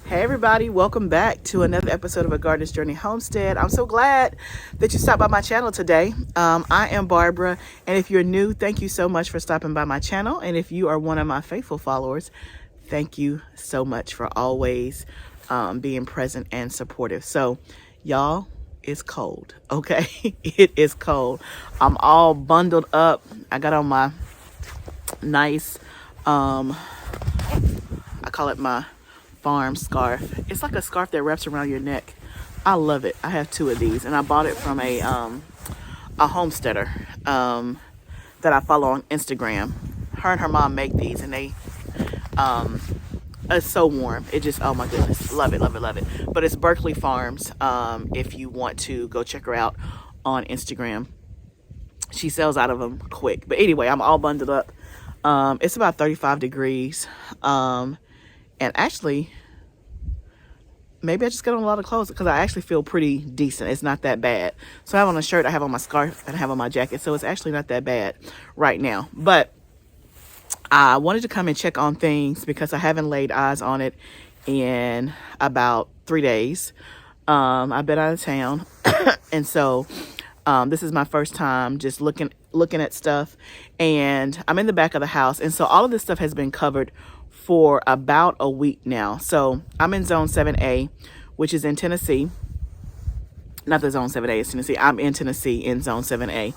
Hey everybody, welcome back to another episode of A Gardener's Journey Homestead. I'm so glad that you stopped by my channel today. I am Barbara, and if you're new, thank you so much for stopping by my channel. And if you are one of my faithful followers, thank you so much for always being present and supportive. So, y'all, it's cold, okay? It is cold. I'm all bundled up. I got on my nice, I call it my farm scarf. It's like a scarf that wraps around your neck. I love it. I have two of these, and I bought it from a homesteader that I follow on Instagram. Her and her mom make these, and they it's so warm. It just, oh my goodness, love it, love it, love it. But it's Berkeley Farms. If you want to go check her out on Instagram, she sells out of them quick. But anyway, I'm all bundled up. It's about 35 degrees. And actually, maybe I just got on a lot of clothes because I actually feel pretty decent. It's not that bad. So I have on a shirt, I have on my scarf, and I have on my jacket. So it's actually not that bad right now. But I wanted to come and check on things because I haven't laid eyes on it in about 3 days. I've been out of town. And so this is my first time just looking at stuff. And I'm in the back of the house. And so all of this stuff has been covered for about a week now. So I'm in zone 7A, which is in Tennessee. Not the zone 7A is Tennessee. I'm in Tennessee in zone 7A.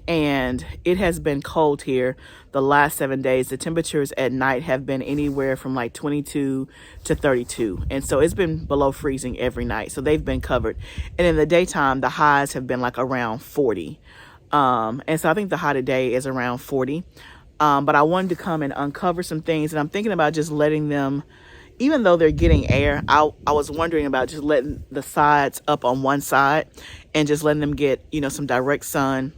And it has been cold here the last 7 days. The temperatures at night have been anywhere from like 22 to 32. And so it's been below freezing every night. So they've been covered. And in the daytime, the highs have been like around 40. And so I think the high today is around 40. But I wanted to come and uncover some things, and I'm thinking about just letting them, even though they're getting air, I was wondering about just letting the sides up on one side and just letting them get, some direct sun,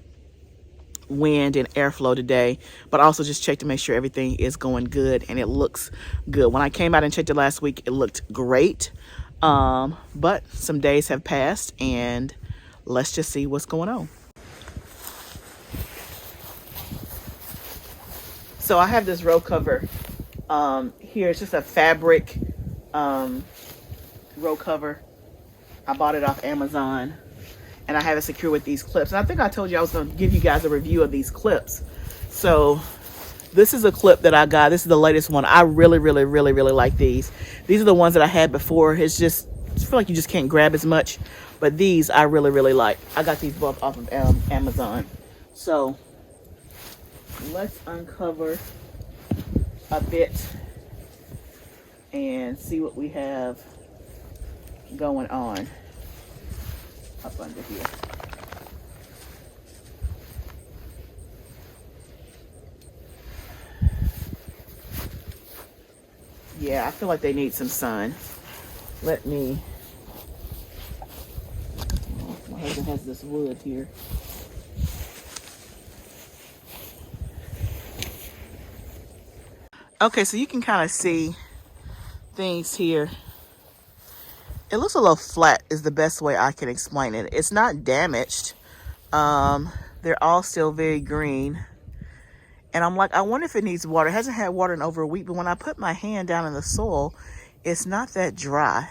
wind, and airflow today, but also just check to make sure everything is going good and it looks good. When I came out and checked it last week, it looked great. But some days have passed, and let's just see what's going on. So I have this row cover here. It's just a fabric row cover. I bought it off Amazon, and I have it secure with these clips. And I think I told you I was going to give you guys a review of these clips. So this is a clip that I got. This is the latest one. I really, really, really, really like these. These are the ones that I had before. It's just, I feel like you just can't grab as much. But these I really, really like. I got these both off of Amazon. So let's uncover a bit and see what we have going on up under here. Yeah, I feel like they need some sun. Let me, my husband has this wood here. Okay, so you can kind of see things here. It looks a little flat is the best way I can explain it. It's not damaged. They're all still very green. And I'm like, I wonder if it needs water. It hasn't had water in over a week, but when I put my hand down in the soil, it's not that dry.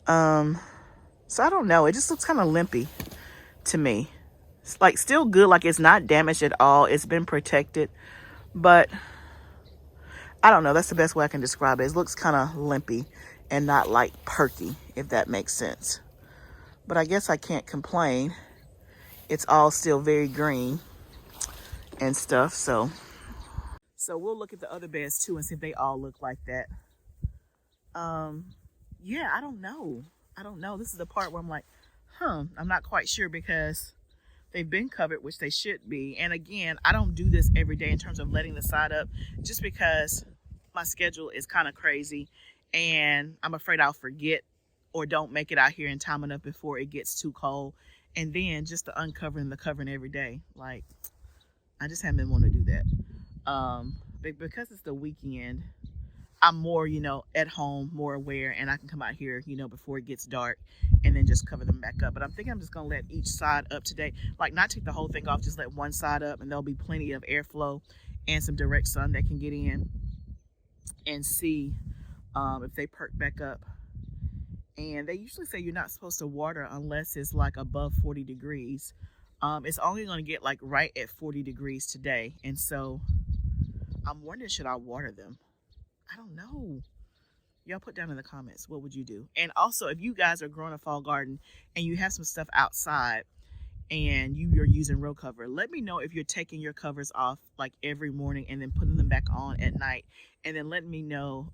So I don't know. It just looks kind of limpy to me. It's like still good, like it's not damaged at all. It's been protected, but I don't know. That's the best way I can describe it. It looks kind of limpy and not like perky, if that makes sense. But I guess I can't complain. It's all still very green and stuff. So we'll look at the other beds too and see if they all look like that. Yeah, I don't know. This is the part where I'm like, I'm not quite sure because they've been covered, which they should be. And again, I don't do this every day in terms of letting the side up, just because my schedule is kind of crazy and I'm afraid I'll forget or don't make it out here in time enough before it gets too cold. And then just the uncovering the covering every day. Like, I just haven't been wanting to do that. But because it's the weekend, I'm more, at home, more aware, and I can come out here, before it gets dark and then just cover them back up. But I'm thinking I'm just going to let each side up today. Like, not take the whole thing off, just let one side up, and there'll be plenty of airflow and some direct sun that can get in, and see if they perk back up. And they usually say you're not supposed to water unless it's like above 40 degrees. It's only going to get like right at 40 degrees today. And so I'm wondering, should I water them? I don't know. Y'all put down in the comments, what would you do? And also, if you guys are growing a fall garden and you have some stuff outside and you're using row cover, let me know if you're taking your covers off like every morning and then putting them back on at night. And then let me know,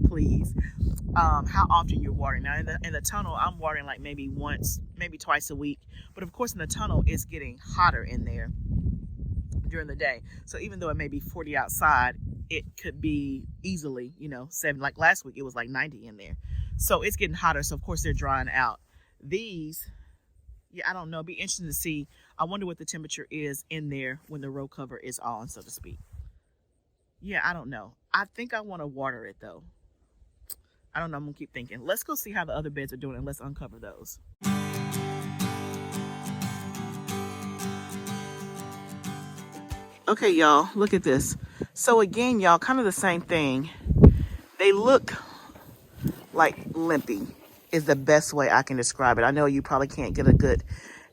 please, how often you're watering. Now in the tunnel, I'm watering like maybe once, maybe twice a week. But of course in the tunnel, it's getting hotter in there during the day. So even though it may be 40 outside, it could be easily, 7. Like last week, it was like 90 in there. So it's getting hotter. So of course they're drying out. These, I don't know. It'd be interesting to see. I wonder what the temperature is in there when the row cover is on, so to speak. Yeah, I don't know. I think I want to water it though. I don't know. I'm gonna keep thinking. Let's go see how the other beds are doing and let's uncover those. Okay, y'all, look at this. So again, y'all, kind of the same thing. They look like limpy is the best way I can describe it. I know you probably can't get a good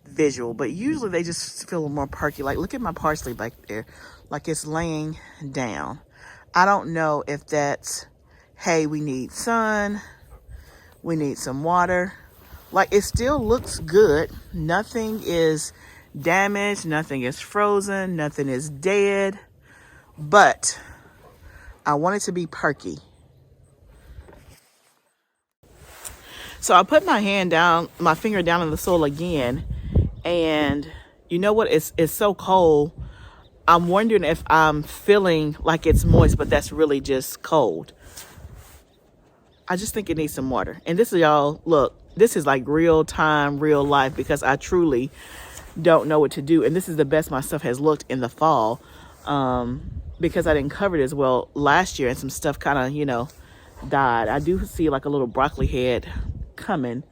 visual, but usually they just feel a little more perky. Like, look at my parsley back there. Like it's laying down. I don't know if that's, hey, we need sun, we need some water. Like, it still looks good. Nothing is damaged, nothing is frozen, nothing is dead, but I want it to be perky. So I put my finger down in the soil again, and you know what? It's so cold. I'm wondering if I'm feeling like it's moist, but that's really just cold. I just think it needs some water. And this is, y'all, look, this is like real time, real life, because I truly don't know what to do. And this is the best my stuff has looked in the fall, because I didn't cover it as well last year and some stuff kind of, died. I do see like a little broccoli head coming,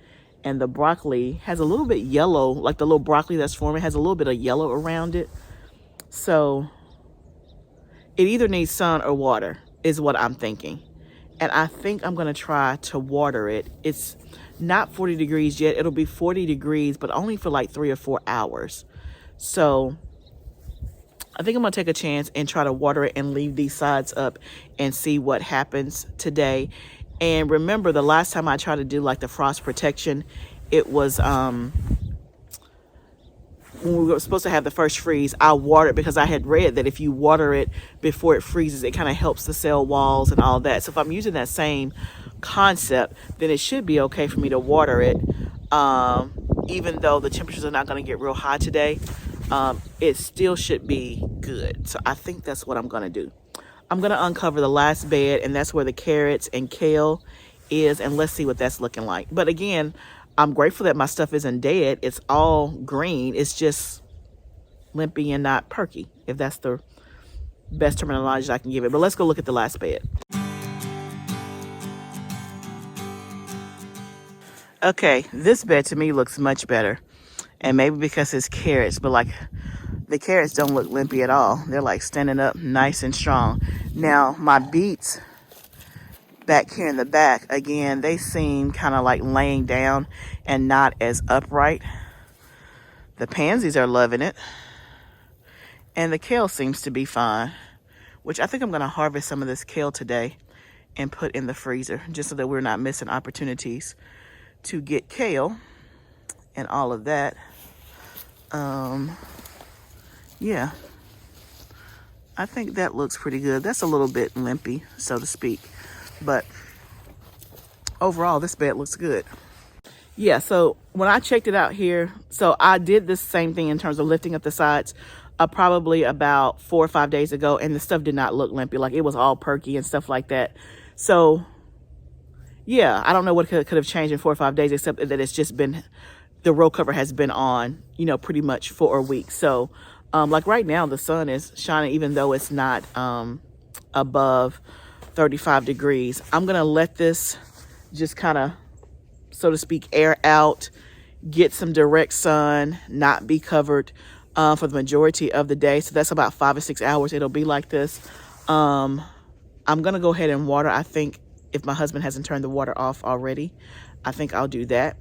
and the broccoli has a little bit yellow, like the little broccoli that's forming has a little bit of yellow around it. So it either needs sun or water is what I'm thinking. And I think I'm going to try to water it. It's not 40 degrees yet. It'll be 40 degrees, but only for like 3 or 4 hours. So I think I'm going to take a chance and try to water it and leave these sides up and see what happens today. And remember, the last time I tried to do like the frost protection, it was when we were supposed to have the first freeze. I watered because I had read that if you water it before it freezes, it kind of helps the cell walls and all that. So if I'm using that same concept, then it should be okay for me to water it. Even though the temperatures are not going to get real high today, it still should be good. So I think that's what I'm going to do. I'm going to uncover the last bed, and that's where the carrots and kale is, and let's see what that's looking like. But again, I'm grateful that my stuff isn't dead. It's all green. It's just limpy and not perky, if that's the best terminology I can give it. But let's go look at the last bed. Okay, this bed to me looks much better. And maybe because it's carrots, but like the carrots don't look limpy at all. They're like standing up nice and strong. Now my beets back here in the back, again, they seem kind of like laying down and not as upright. The pansies are loving it. And the kale seems to be fine, which I think I'm going to harvest some of this kale today and put in the freezer just so that we're not missing opportunities to get kale and all of that. Yeah, I think that looks pretty good. That's a little bit limpy, so to speak, but overall this bed looks good. Yeah, so when I checked it out here, so I did this same thing in terms of lifting up the sides probably about 4 or 5 days ago, and the stuff did not look limpy. Like, it was all perky and stuff like that. So yeah, I don't know what could have changed in 4 or 5 days, except that it's just been, the row cover has been on, pretty much for a week. So like right now the sun is shining, even though it's not above 35 degrees. I'm gonna let this just kind of, so to speak, air out, get some direct sun, not be covered for the majority of the day. So that's about 5 or 6 hours it'll be like this. I'm gonna go ahead and water. I think if my husband hasn't turned the water off already, I think I'll do that.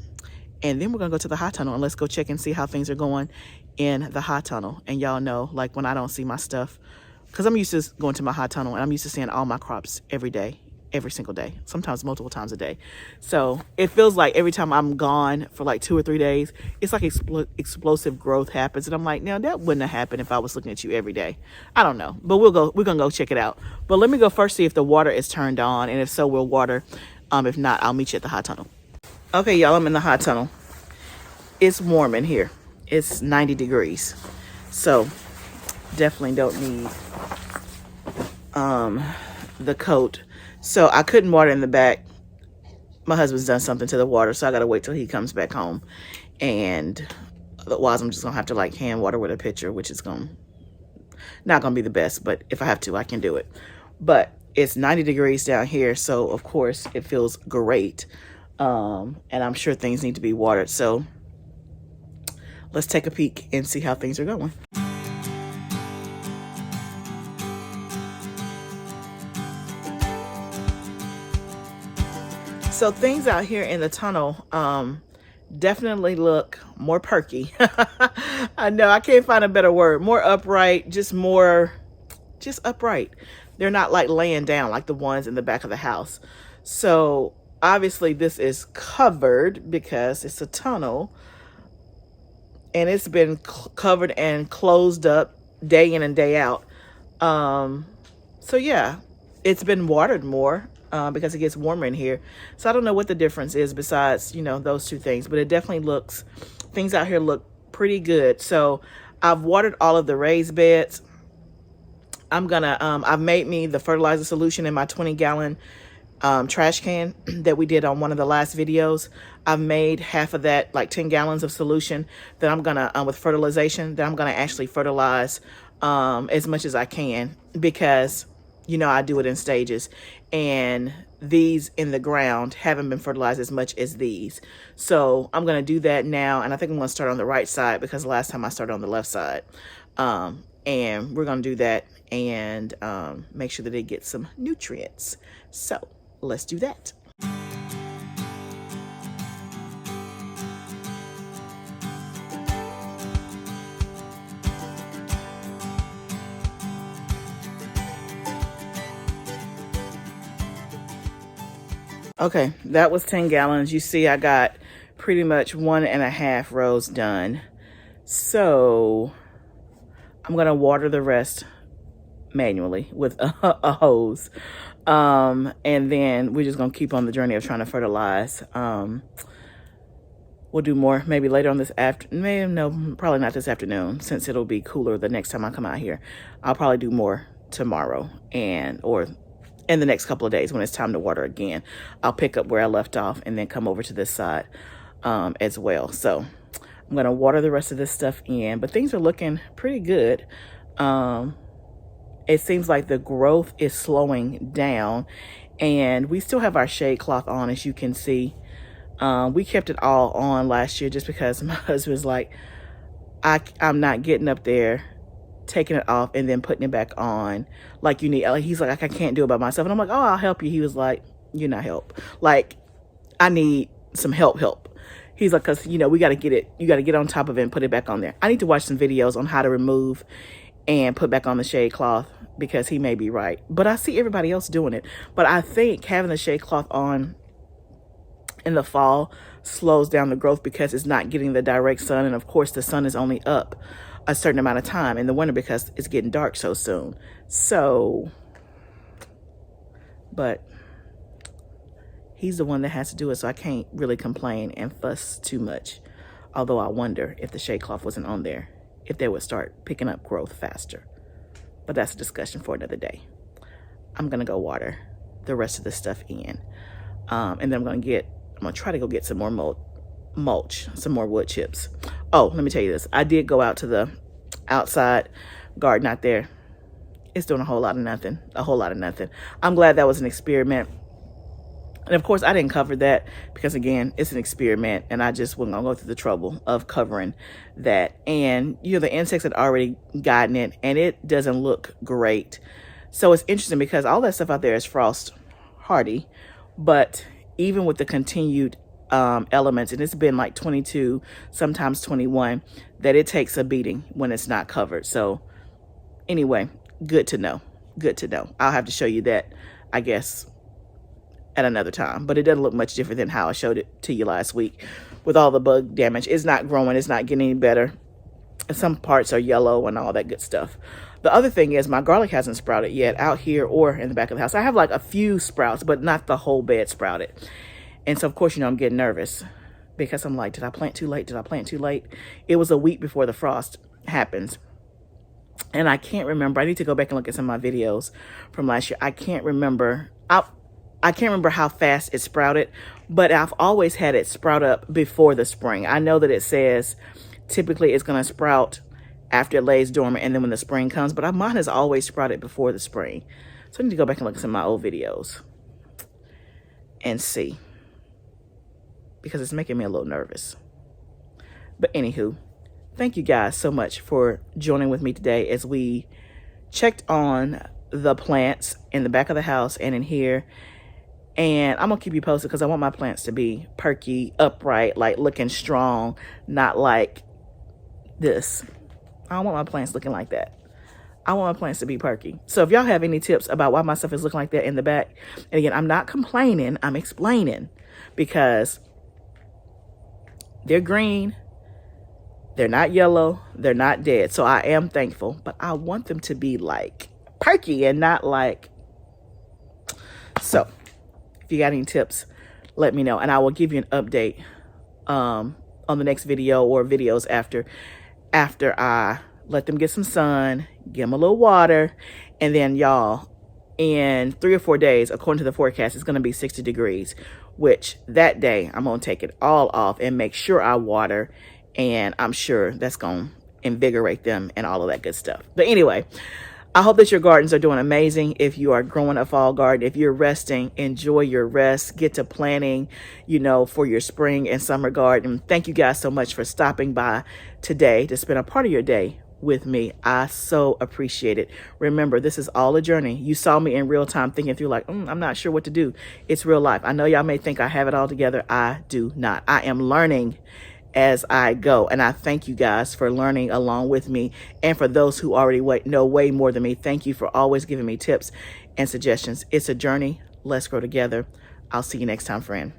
And then we're gonna go to the hot tunnel and let's go check and see how things are going in the hot tunnel. And y'all know, like when I don't see my stuff, because I'm used to going to my hot tunnel and I'm used to seeing all my crops every day, every single day, sometimes multiple times a day. So it feels like every time I'm gone for like 2 or 3 days, it's like explosive growth happens. And I'm like, now that wouldn't have happened if I was looking at you every day. I don't know, but we're gonna go check it out. But let me go first see if the water is turned on, and if so, we'll water. If not, I'll meet you at the hot tunnel. Okay, y'all, I'm in the hot tunnel. It's warm in here. It's 90 degrees. So definitely don't need the coat. So I couldn't water in the back. My husband's done something to the water, so I gotta wait till he comes back home. And otherwise I'm just gonna have to like hand water with a pitcher, which is not gonna be the best, but if I have to, I can do it. But it's 90 degrees down here, so of course it feels great. And I'm sure things need to be watered. So let's take a peek and see how things are going. So things out here in the tunnel definitely look more perky. I know, I can't find a better word. More upright, just upright. They're not like laying down like the ones in the back of the house. So obviously this is covered because it's a tunnel, and it's been covered and closed up day in and day out. So yeah, it's been watered more because it gets warmer in here. So I don't know what the difference is besides, you know, those two things, but it definitely things out here look pretty good. So I've watered all of the raised beds. I'm gonna, I've made me the fertilizer solution in my 20-gallon trash can that we did on one of the last videos. I've made half of that, like 10 gallons of solution that I'm gonna, with fertilization, that I'm gonna actually fertilize as much as I can, because, you know, I do it in stages, and these in the ground haven't been fertilized as much as these. So I'm gonna do that now, and I think I'm gonna start on the right side because last time I started on the left side. And we're gonna do that and make sure that it gets some nutrients. So let's do that. Okay, that was 10 gallons. You see, I got pretty much 1.5 rows done. So I'm gonna water the rest manually with a hose. And then we're just gonna keep on the journey of trying to fertilize. We'll do more maybe later on this afternoon. No, probably not this afternoon, since it'll be cooler the next time I come out here. I'll probably do more tomorrow or in the next couple of days when it's time to water again. I'll pick up where I left off and then come over to this side as well. So I'm gonna water the rest of this stuff in, but things are looking pretty good. It seems like the growth is slowing down, and we still have our shade cloth on, as you can see. We kept it all on last year just because my husband's like, I'm not getting up there, taking it off and then putting it back on like you need. Like, he's like, I can't do it by myself. And I'm like, oh, I'll help you. He was like, you're not help. Like, I need some help. He's like, cause you know, you got to get on top of it and put it back on there. I need to watch some videos on how to remove and put back on the shade cloth, because he may be right. But I see everybody else doing it. But I think having the shade cloth on in the fall slows down the growth because it's not getting the direct sun. And of course, the sun is only up a certain amount of time in the winter because it's getting dark so soon. So, but he's the one that has to do it, so I can't really complain and fuss too much. Although I wonder if the shade cloth wasn't on there, if they would start picking up growth faster. But that's a discussion for another day. I'm gonna go water the rest of this stuff in. And then I'm gonna try to go get some more mulch, some more wood chips. Oh, let me tell you this. I did go out to the outside garden out there. It's doing a whole lot of nothing. I'm glad that was an experiment. And of course, I didn't cover that because, again, it's an experiment, and I just wasn't gonna go through the trouble of covering that. And, you know, the insects had already gotten it, and it doesn't look great. So it's interesting because all that stuff out there is frost hardy, but even with the continued elements, and it's been like 22, sometimes 21, that it takes a beating when it's not covered. So anyway, good to know. Good to know. I'll have to show you that, I guess, at another time. But it doesn't look much different than how I showed it to you last week with all the bug damage. It's not growing. It's not getting any better. Some parts are yellow and all that good stuff. The other thing is my garlic hasn't sprouted yet out here or in the back of the house. I have like a few sprouts, but not the whole bed sprouted. And so, of course, you know, I'm getting nervous because I'm like, did I plant too late? Did I plant too late? It was a week before the frost happens. And I can't remember. I need to go back and look at some of my videos from last year. I can't remember. I can't remember how fast it sprouted, but I've always had it sprout up before the spring. I know that it says typically it's going to sprout after it lays dormant and then when the spring comes, but mine has always sprouted before the spring. So I need to go back and look at some of my old videos and see, because it's making me a little nervous. But anywho, thank you guys so much for joining with me today as we checked on the plants in the back of the house and in here. And I'm going to keep you posted because I want my plants to be perky, upright, like looking strong, not like this. I don't want my plants looking like that. I want my plants to be perky. So if y'all have any tips about why my stuff is looking like that in the back, and again, I'm not complaining, I'm explaining, because they're green, they're not yellow, they're not dead. So I am thankful, but I want them to be like perky and not like. So if you got any tips, let me know, and I will give you an update on the next video or videos after I let them get some sun, give them a little water, and then y'all, in 3 or 4 days, according to the forecast, it's going to be 60 degrees, which that day I'm going to take it all off and make sure I water, and I'm sure that's going to invigorate them and all of that good stuff. But anyway, I hope that your gardens are doing amazing. If you are growing a fall garden, if you're resting, enjoy your rest. Get to planning, you know, for your spring and summer garden. Thank you guys so much for stopping by today to spend a part of your day with me. I so appreciate it. Remember, this is all a journey. You saw me in real time thinking through like, I'm not sure what to do. It's real life. I know y'all may think I have it all together. I do not. I am learning as I go. And I thank you guys for learning along with me. And for those who already know way more than me, thank you for always giving me tips and suggestions. It's a journey. Let's grow together. I'll see you next time, friend.